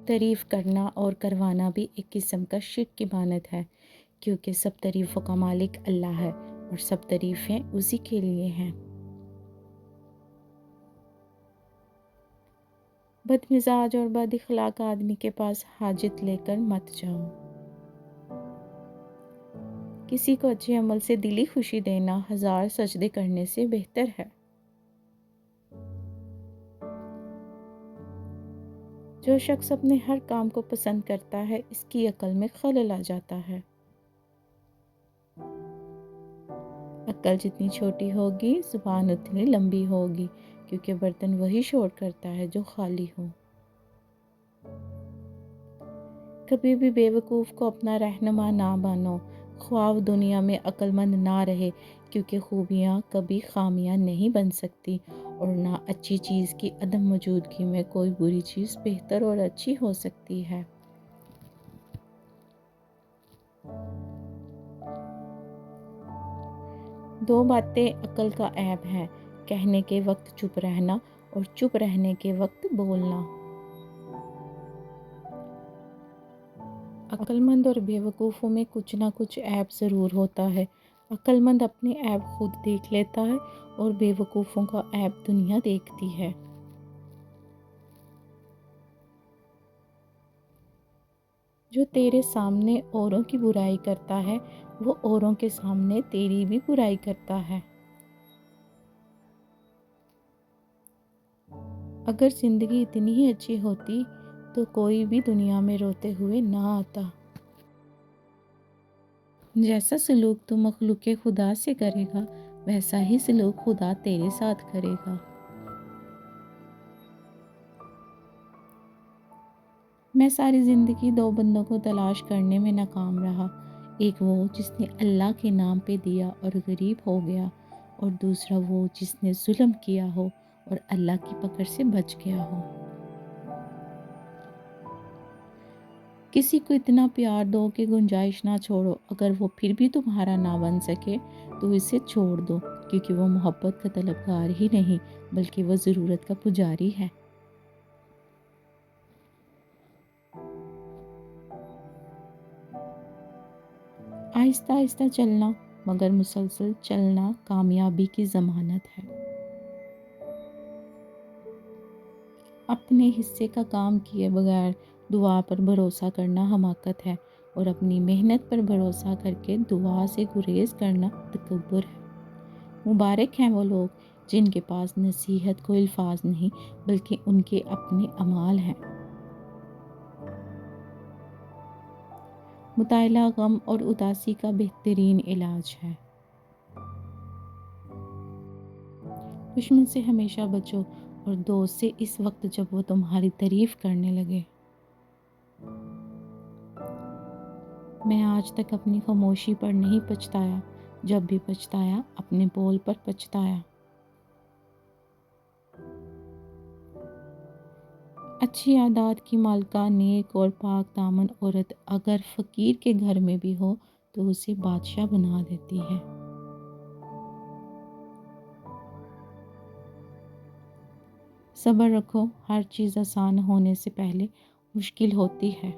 تعریف کرنا اور کروانا بھی ایک قسم کا شرک کی مانند ہے، کیونکہ سب تعریفوں کا مالک اللہ ہے اور سب تعریفیں اسی کے لیے ہیں۔ بد مزاج اور بد اخلاق آدمی کے پاس حاجت لے کر مت جاؤ۔ کسی کو اچھے عمل سے دلی خوشی دینا 1000 سجدے کرنے سے بہتر ہے۔ جو شخص اپنے ہر کام کو پسند کرتا ہے، اس کی عقل میں خلل آ جاتا ہے۔ عقل جتنی چھوٹی ہوگی، زبان اتنی لمبی ہوگی، کیونکہ برتن وہی شور کرتا ہے جو خالی ہو۔ کبھی بھی بے وقوف کو اپنا رہنما نہ بانو، خواہ دنیا میں عقل مند نہ رہے، کیونکہ خوبیاں کبھی خامیاں نہیں بن سکتی، اور نہ اچھی چیز کی عدم موجودگی میں کوئی بری چیز بہتر اور اچھی ہو سکتی ہے۔ دو باتیں عقل کا عیب ہیں: کہنے کے وقت چپ رہنا اور چپ رہنے کے وقت بولنا۔ عقل مند اور بے وقوفوں میں کچھ نہ کچھ عیب ضرور ہوتا ہے۔ عقل مند اپنے عیب خود دیکھ لیتا ہے اور بے وقوفوں کا عیب دنیا دیکھتی ہے۔ جو تیرے سامنے اوروں کی برائی کرتا ہے، وہ اوروں کے سامنے تیری بھی برائی کرتا ہے۔ اگر زندگی اتنی ہی اچھی ہوتی تو کوئی بھی دنیا میں روتے ہوئے نہ آتا۔ جیسا سلوک تو مخلوق خدا سے کرے گا، ویسا ہی سلوک خدا تیرے ساتھ کرے گا۔ میں ساری زندگی دو بندوں کو تلاش کرنے میں ناکام رہا، ایک وہ جس نے اللہ کے نام پہ دیا اور غریب ہو گیا، اور دوسرا وہ جس نے ظلم کیا ہو اور اللہ کی پکڑ سے بچ گیا ہو۔ کسی کو اتنا پیار دو کہ گنجائش نہ چھوڑو، اگر وہ پھر بھی تمہارا نہ بن سکے تو اسے چھوڑ دو، کیونکہ وہ محبت کا طلبگار ہی نہیں بلکہ وہ ضرورت کا پجاری ہے۔ آہستہ آہستہ چلنا مگر مسلسل چلنا کامیابی کی ضمانت ہے۔ اپنے حصے کا کام کیے بغیر دعا پر بھروسہ کرنا حماقت ہے، اور اپنی محنت پر بھروسہ کر کے دعا سے گریز کرنا تکبر ہے۔ مبارک ہیں وہ لوگ جن کے پاس نصیحت کو الفاظ نہیں بلکہ ان کے اپنے اعمال ہیں۔ مطالعہ غم اور اداسی کا بہترین علاج ہے۔ دشمن سے ہمیشہ بچو اور دوست سے اس وقت جب وہ تمہاری تعریف کرنے لگے۔ میں آج تک اپنی خاموشی پر نہیں پچھتایا، جب بھی پچھتایا اپنے بول پر پچھتایا۔ اچھی عادات کی مالکہ، نیک اور پاک دامن عورت اگر فقیر کے گھر میں بھی ہو تو اسے بادشاہ بنا دیتی ہے۔ صبر رکھو، ہر چیز آسان ہونے سے پہلے مشکل ہوتی ہے۔